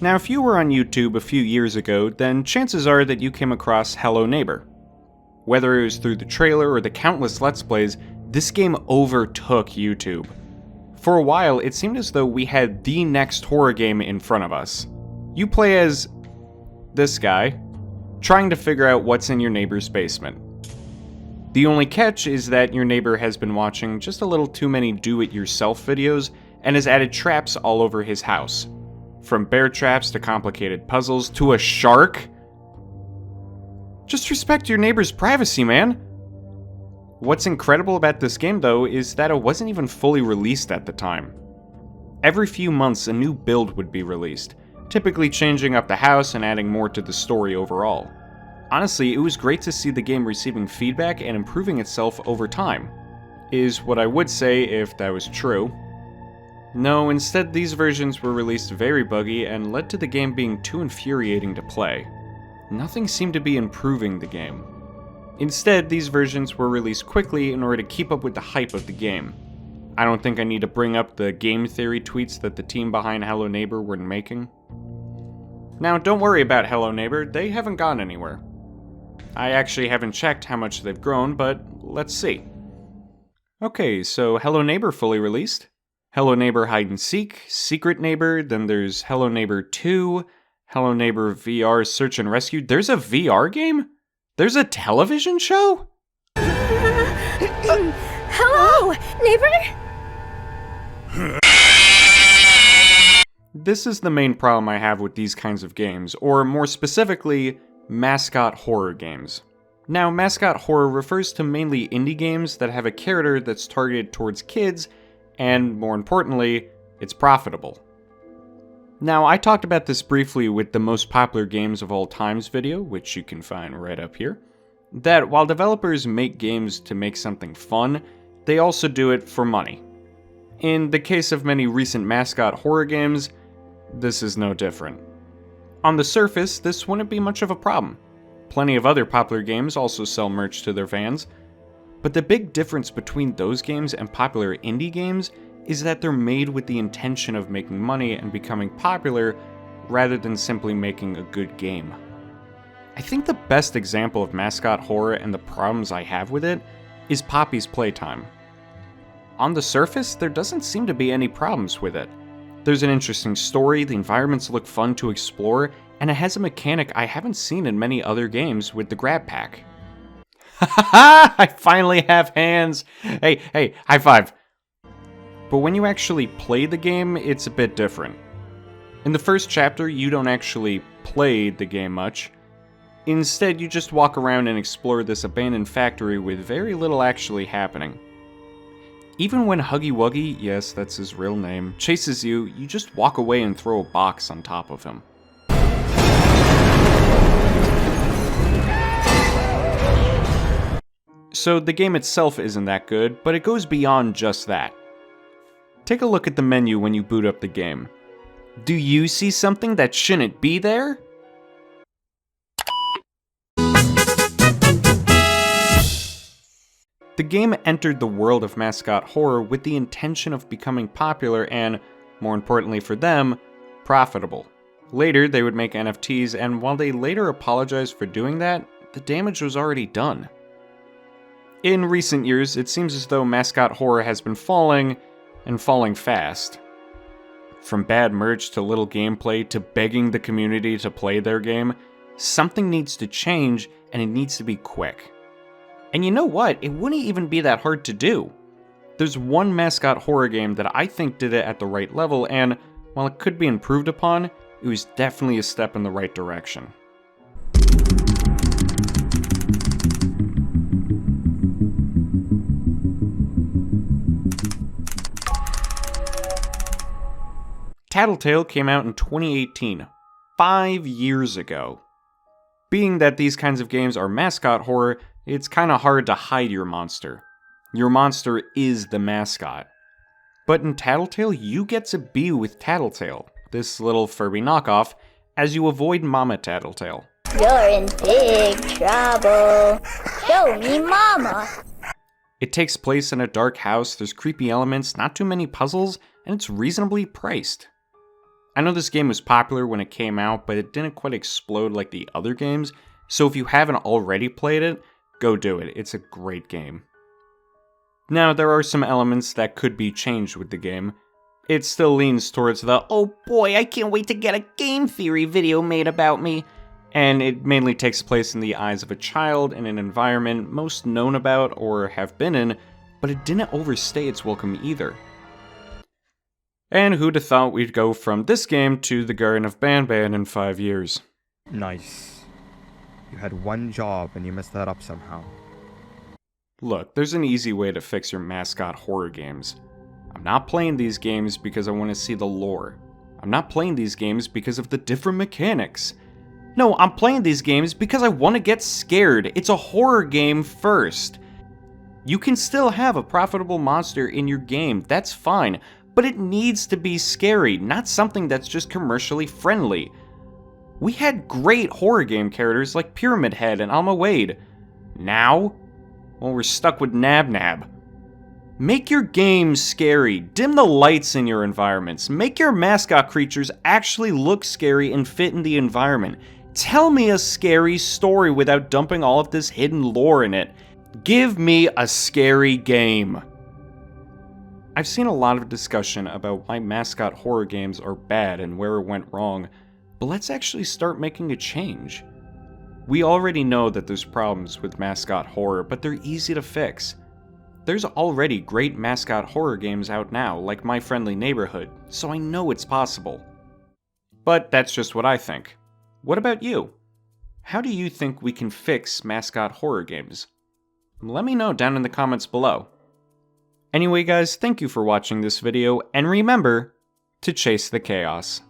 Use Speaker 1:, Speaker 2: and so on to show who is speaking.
Speaker 1: Now, if you were on YouTube a few years ago, then chances are that you came across Hello Neighbor. Whether it was through the trailer or the countless Let's Plays, this game overtook YouTube. For a while, it seemed as though we had the next horror game in front of us. You play as this guy, trying to figure out what's in your neighbor's basement. The only catch is that your neighbor has been watching just a little too many do-it-yourself videos and has added traps all over his house. From bear traps to complicated puzzles to a shark. Just respect your neighbor's privacy, man. What's incredible about this game, though, is that it wasn't even fully released at the time. Every few months, a new build would be released, typically changing up the house and adding more to the story overall. Honestly, it was great to see the game receiving feedback and improving itself over time, is what I would say if that was true. No, instead these versions were released very buggy and led to the game being too infuriating to play. Nothing seemed to be improving the game. Instead, these versions were released quickly in order to keep up with the hype of the game. I don't think I need to bring up the game theory tweets that the team behind Hello Neighbor were making. Now, don't worry about Hello Neighbor, they haven't gone anywhere. I actually haven't checked how much they've grown, but let's see. Okay, so Hello Neighbor fully released. Hello Neighbor Hide and Seek, Secret Neighbor, then there's Hello Neighbor 2, Hello Neighbor VR Search and Rescue. There's a VR game? There's a television show?
Speaker 2: Hello, neighbor?
Speaker 1: This is the main problem I have with these kinds of games, or more specifically, Mascot horror games. Now, Mascot horror refers to mainly indie games that have a character that's targeted towards kids, and more importantly, it's profitable. Now, I talked about this briefly with the most popular games of all times video, which you can find right up here, that while developers make games to make something fun, they also do it for money. In the case of many recent Mascot horror games, this is no different. On the surface, this wouldn't be much of a problem. Plenty of other popular games also sell merch to their fans, but the big difference between those games and popular indie games is that they're made with the intention of making money and becoming popular, rather than simply making a good game. I think the best example of Mascot horror and the problems I have with it is Poppy's Playtime. On the surface, there doesn't seem to be any problems with it. There's an interesting story, the environments look fun to explore, and it has a mechanic I haven't seen in many other games with the grab pack. Ha! I finally have hands! Hey, high five! But when you actually play the game, it's a bit different. In the first chapter, you don't actually play the game much. Instead, you just walk around and explore this abandoned factory with very little actually happening. Even when Huggy Wuggy, yes, that's his real name, chases you, you just walk away and throw a box on top of him. So the game itself isn't that good, but it goes beyond just that. Take a look at the menu when you boot up the game. Do you see something that shouldn't be there? The game entered the world of Mascot horror with the intention of becoming popular and, more importantly for them, profitable. Later, they would make NFTs, and while they later apologized for doing that, the damage was already done. In recent years, it seems as though Mascot horror has been falling, and falling fast. From bad merch to little gameplay to begging the community to play their game, something needs to change, and it needs to be quick. And you know what? It wouldn't even be that hard to do. There's one Mascot horror game that I think did it at the right level, and while it could be improved upon, it was definitely a step in the right direction. Tattletale came out in 2018, 5 years ago. Being that these kinds of games are Mascot horror, it's kinda hard to hide your monster. Your monster is the mascot. But in Tattletale, you get to be with Tattletale, this little Furby knockoff, as you avoid Mama Tattletale.
Speaker 2: You're in big trouble. Show me Mama.
Speaker 1: It takes place in a dark house, there's creepy elements, not too many puzzles, and it's reasonably priced. I know this game was popular when it came out, but it didn't quite explode like the other games, so if you haven't already played it, go do it. It's a great game. Now, there are some elements that could be changed with the game. It still leans towards the, oh boy, I can't wait to get a game theory video made about me, and it mainly takes place in the eyes of a child in an environment most known about or have been in, but it didn't overstay its welcome either. And who'd have thought we'd go from this game to the Garden of Banban in 5 years?
Speaker 3: Nice. You had one job and you messed that up somehow.
Speaker 1: Look, there's an easy way to fix your Mascot horror games. I'm not playing these games because I want to see the lore. I'm not playing these games because of the different mechanics. No, I'm playing these games because I want to get scared. It's a horror game first. You can still have a profitable monster in your game, that's fine, but it needs to be scary, not something that's just commercially friendly. We had great horror game characters like Pyramid Head and Alma Wade. Now, well, we're stuck with Nab Nab. Make your games scary, dim the lights in your environments, make your mascot creatures actually look scary and fit in the environment. Tell me a scary story without dumping all of this hidden lore in it. Give me a scary game. I've seen a lot of discussion about why Mascot horror games are bad and where it went wrong, but let's actually start making a change. We already know that there's problems with Mascot horror, but they're easy to fix. There's already great Mascot horror games out now, like My Friendly Neighborhood, so I know it's possible. But that's just what I think. What about you? How do you think we can fix Mascot horror games? Let me know down in the comments below. Anyway guys, thank you for watching this video, and remember to chase the chaos.